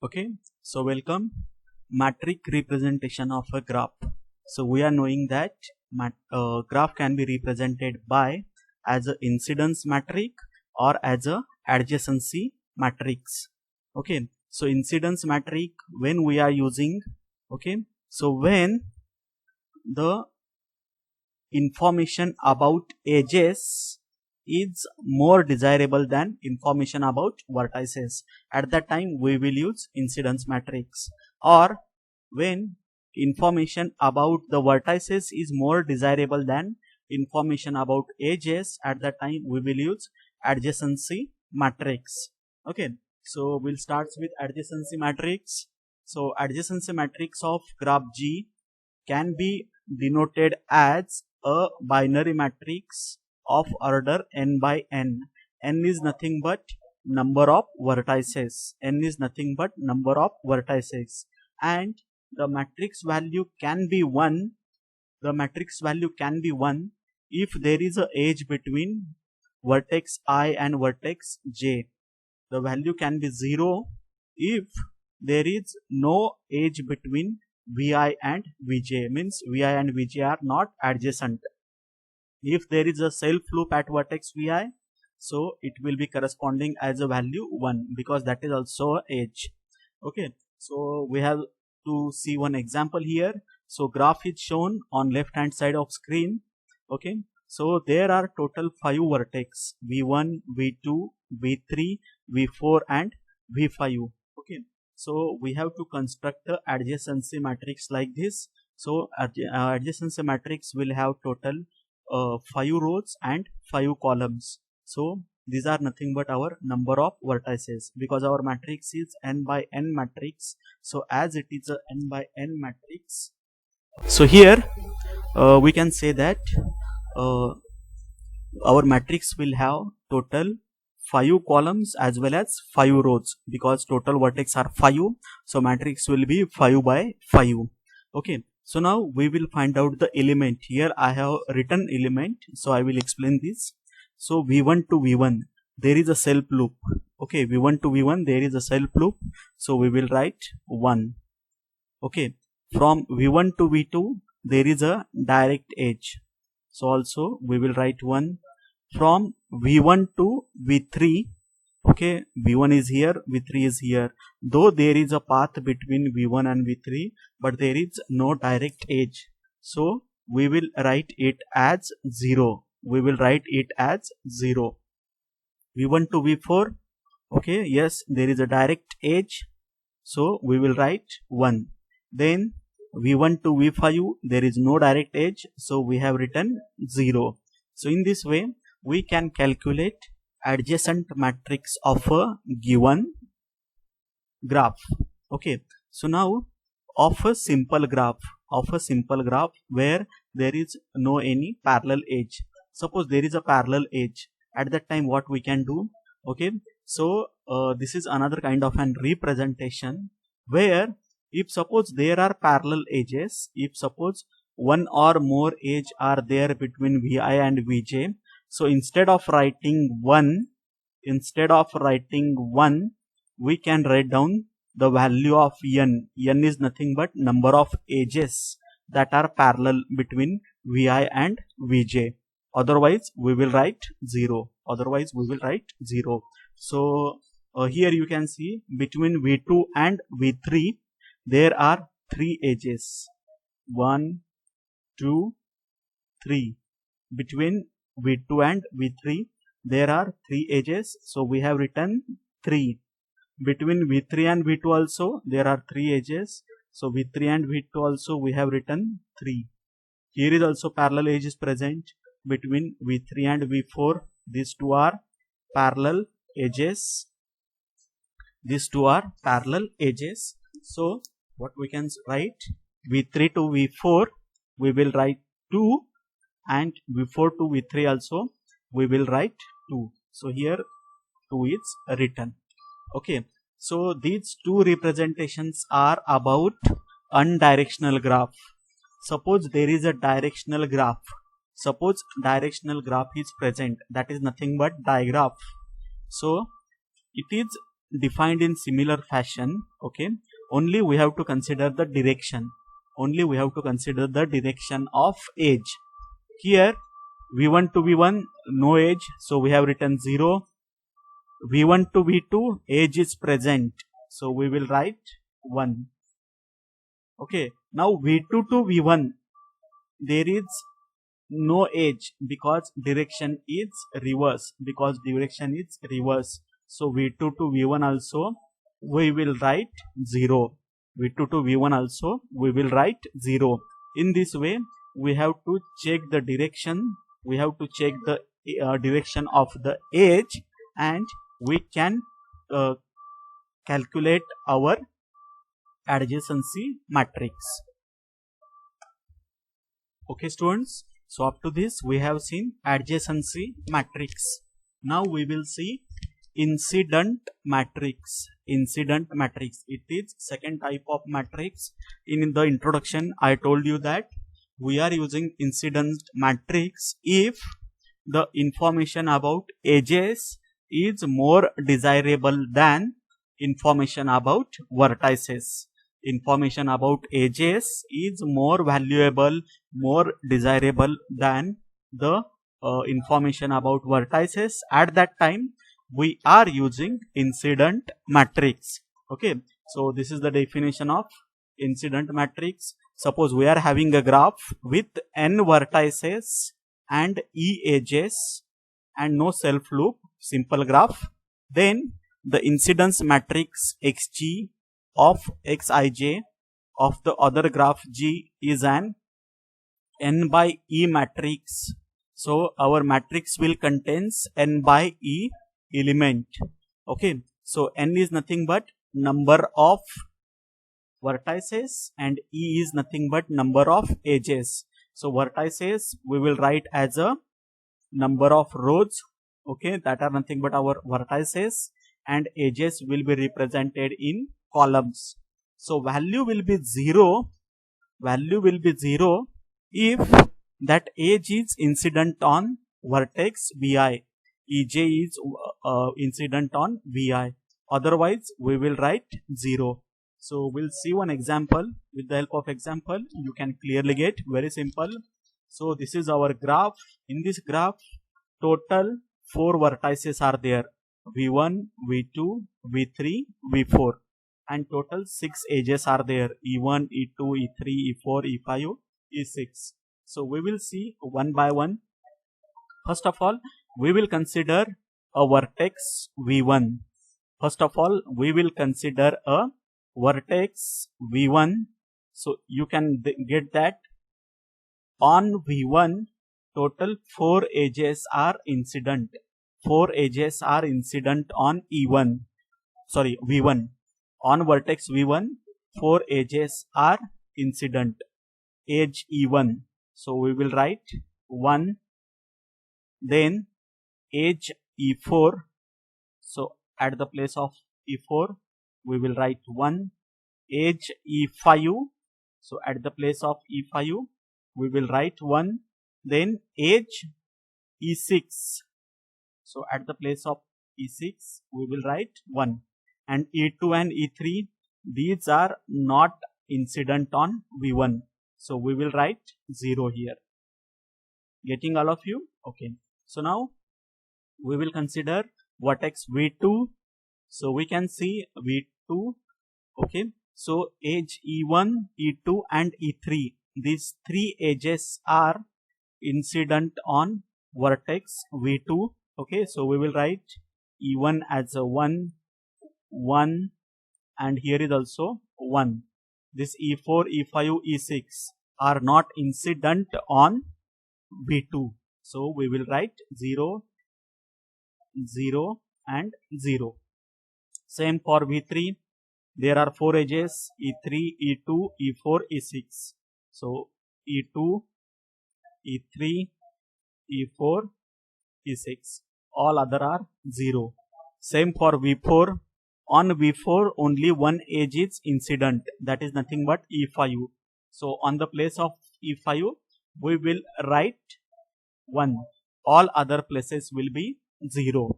Okay, so welcome. Matrix representation of a graph. So we are knowing that graph can be represented by as a incidence matrix or as a adjacency matrix. Okay, so incidence matrix when we are using, okay, so when the information about edges is more desirable than information about vertices, at that time we will use incidence matrix. Or when information about the vertices is more desirable than information about edges, at that time we will use adjacency matrix. Okay, so we'll start with adjacency matrix. So adjacency matrix of graph G can be denoted as a binary matrix of order n by n. N is nothing but number of vertices. N is nothing but number of vertices. And the matrix value can be 1. The matrix value can be 1 if there is a edge between vertex I and vertex j. The value can be 0 if there is no edge between Vi and Vj, means Vi and Vj are not adjacent. If there is a self loop at vertex Vi, so it will be corresponding as a value 1 because that is also a edge. Okay, so we have to see one example here. So graph is shown on left hand side of screen. Okay, so there are total 5 vertex V1, V2, V3, V4 and V5. Okay, so we have to construct the adjacency matrix like this. So adjacency matrix will have total 5 rows and 5 columns. So these are nothing but our number of vertices because our matrix is n by n matrix. So as it is a n by n matrix, so here we can say that our matrix will have total 5 columns as well as 5 rows because total vertex are 5. So matrix will be 5 by 5. Okay, so now we will find out the element. Here I have written element, so I will explain this. So V1 to V1 there is a self loop. Okay, V1 to V1 there is a self loop, so we will write 1. Okay, from V1 to V2 there is a direct edge, so also we will write 1. From V1 to V3, okay, V1 is here, V3 is here, though there is a path between V1 and V3 but there is no direct edge, so we will write it as 0. We will write it as 0. V1 to V4, okay, yes, there is a direct edge, so we will write 1. Then V1 to V5 there is no direct edge, so we have written 0. So in this way we can calculate adjacent matrix of a given graph. Okay, so now of a simple graph where there is no any parallel edge. Suppose there is a parallel edge, at that time what we can do? Okay, so this is another kind of an representation where if suppose there are parallel edges, if suppose one or more edge are there between Vi and Vj, so instead of writing 1, we can write down the value of n. N is nothing but number of edges that are parallel between Vi and Vj. Otherwise we will write 0. So here you can see between V2 and V3 there are 3 edges. 1, 2, 3. Between V2 and V3 there are 3 edges, so we have written 3. Between V3 and V2 also there are 3 edges, so V3 and V2 also we have written 3. Here is also parallel edges present between V3 and V4. These two are parallel edges. So what we can write? V3 to V4 we will write 2, and V4 to V3 also we will write 2. So here 2 is written. Okay, so these two representations are about unidirectional graph. Suppose there is a directional graph. Suppose directional graph is present, that is nothing but digraph. So it is defined in similar fashion. Okay, only we have to consider the direction. Only we have to consider the direction of edge. Here v1 to v1 no edge, so we have written 0. v1 to v2 edge is present, so we will write 1. Okay, now v2 to v1 there is no edge because direction is reverse, so v2 to v1 also we will write 0. v2 to v1 also we will write 0. In this way we have to check the direction, we have to check the direction of the edge, and we can calculate our adjacency matrix. Okay students, so up to this we have seen adjacency matrix. Now we will see incident matrix. Incident matrix, it is second type of matrix. In the introduction I told you that we are using incident matrix if the information about edges is more desirable than information about vertices. Information about edges is more valuable, more desirable than the information about vertices. At that time we are using incident matrix. Okay, so this is the definition of incident matrix. Suppose we are having a graph with n vertices and e edges and no self loop, simple graph. Then the incidence matrix xg of xij of the other graph G is an n by e matrix. So our matrix will contains n by e element. Okay, so n is nothing but number of vertices and e is nothing but number of edges. So vertices we will write as a number of rows, okay, that are nothing but our vertices, and edges will be represented in columns. So value will be 0 if that edge is incident on vertex vi, ej is incident on vi, otherwise we will write 0. So we'll see one example. With the help of example you can clearly get, very simple. So this is our graph. In this graph total 4 vertices are there, v1, v2, v3, v4, and total 6 edges are there, e1, e2, e3, e4, e5, e6. So we will see one by one. First of all we will consider a vertex v1. First of all we will consider a vertex v1. So you can get that on v1 total 4 edges are incident. 4 edges are incident on e1, sorry v1. On vertex v1 4 edges are incident, edge e1. So we will write 1. Then edge e4. So at the place of e4 we will write 1. Edge e5. So at the place of e5 we will write 1. Then edge e6. So at the place of e6 we will write 1. And e2 and e3, these are not incident on v1. So we will write 0 here. Getting all of you? Okay. So now we will consider vertex v2. So we can see v2. Okay. So edge e1, e2 and e3. These 3 edges are incident on vertex v2. Okay. So we will write e1 as a 1, 1, and here is also 1. This e4, e5, e6 are not incident on v2. So we will write 0, 0 and 0. Same for v3. There are 4 edges, e3, e2, e4, e6. So e2, e3, e4, e6. All other are 0. Same for v4. On v4 only one edge is incident, that is nothing but e5. So on the place of e5 we will write 1. All other places will be 0.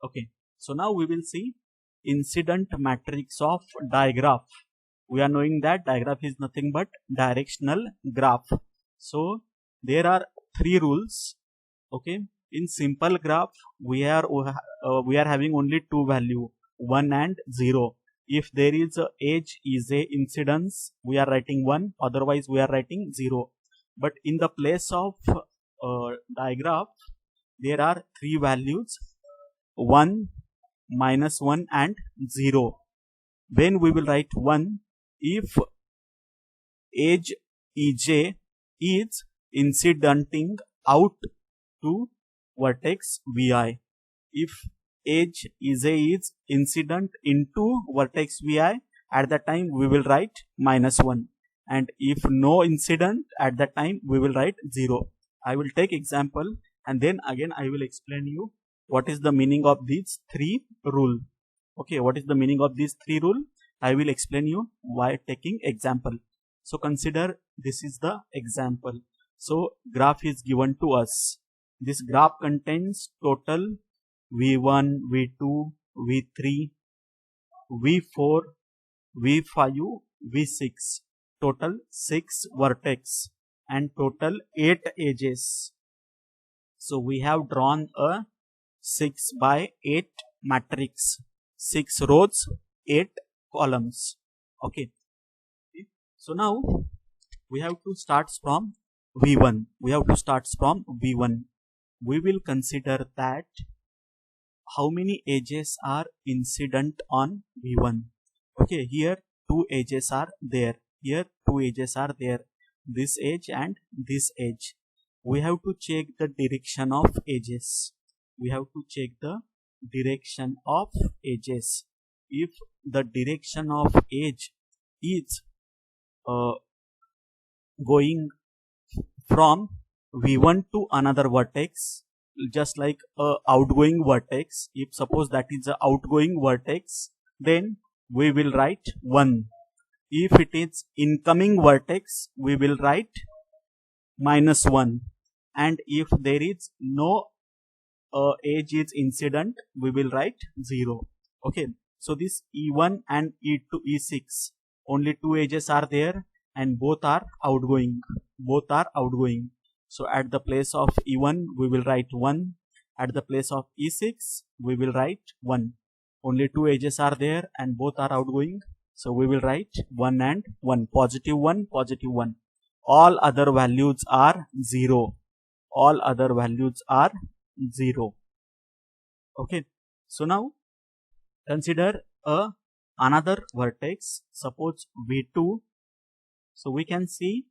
Okay, so now we will see incident matrix of digraph. We are knowing that digraph is nothing but directional graph. So there are three rules. Okay, in simple graph we are having only two value, 1 and 0. If there is a edge is a incidence, we are writing 1, otherwise we are writing 0. But in the place of digraph there are three values, 1, -1 and 0. When we will write 1, if edge EJ is incidenting out to vertex Vi. If edge EJ is incident into vertex Vi, at that time we will write -1. And if no incident, at that time we will write 0. I will take example and then again I will explain you what is the meaning of these three rule. Okay, what is the meaning of these three rule? I will explain you while taking example. So consider this is the example. So graph is given to us. This graph contains total V1, V2, V3, V4, V5, V6. Total 6 vertex and total 8 edges. So we have drawn a 6 by 8 matrix. 6 rows, 8 columns. Okay. So now we have to start from V1. We have to start from V1. We will consider that how many edges are incident on V1. Okay, here two edges are there. Here two edges are there. This edge and this edge. We have to check the direction of edges. We have to check the direction of edges. If the direction of edge is going from V1 to another vertex, just like a outgoing vertex, if suppose that is a outgoing vertex, then we will write 1. If it is incoming vertex, we will write -1. And if there is no edge is incident, we will write 0. Okay, so this E1 and E2, E6, only two edges are there and both are outgoing. Both are outgoing. So at the place of E1 we will write 1. At the place of E6 we will write 1. Only two edges are there and both are outgoing. So we will write 1 and 1. Positive 1, positive 1. All other values are 0. All other values are 0. Okay. So now consider another vertex. Suppose V2. So we can see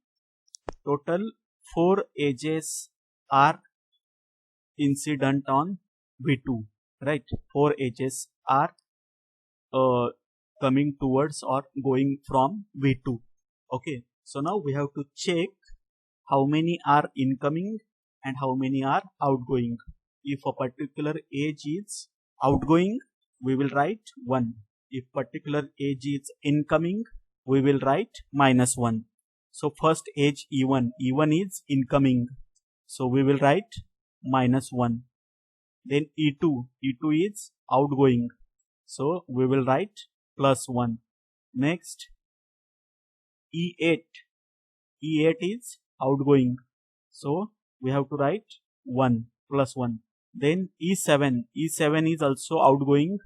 total 4 edges are incident on V2. Right. 4 edges are coming towards or going from V2. Okay. So now we have to check how many are incoming and how many are outgoing. If a particular edge is outgoing, we will write 1. If particular edge is incoming, we will write -1. So first edge E1, E1 is incoming. So we will write -1. Then E2, E2 is outgoing. So we will write +1. Next E8, E8 is outgoing. So we have to write 1 +1. Then E7, E7 is also outgoing.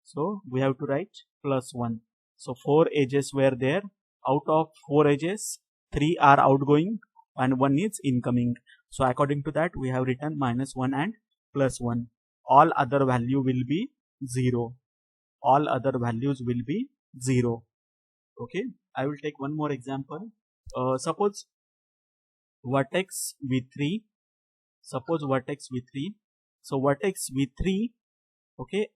So we have to write +1. So 4 edges were there. Out of 4 edges, 3 are outgoing and 1 is incoming. So according to that, we have written -1 and +1. All other value will be 0. All other values will be 0. Okay, I will take one more example. Suppose vertex V3. Suppose vertex V3. So vertex V3. Okay,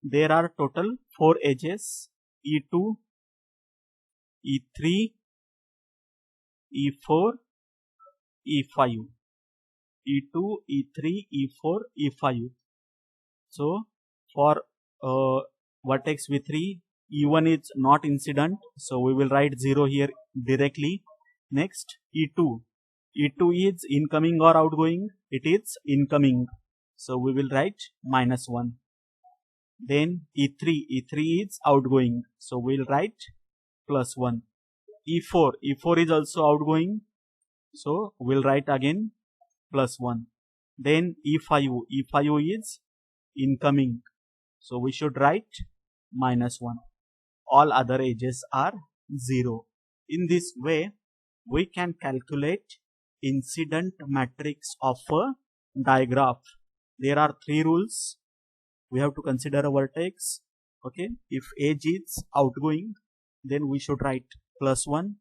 there are total 4 edges: E2, E3, E4, E5. E2, E3, E4, E5. So for vertex V3, E1 is not incident, so we will write 0 here directly. Next E2. E2 is incoming or outgoing? It is incoming. So we will write -1. Then E3 is outgoing, so we'll write +1. E4 is also outgoing, so we'll write again +1. Then E5 is incoming, so we should write -1. All other edges are 0. In this way, we can calculate incident matrix of a digraph. There are 3 rules. We have to consider a vertex. Okay, if edge is outgoing, then we should write +1.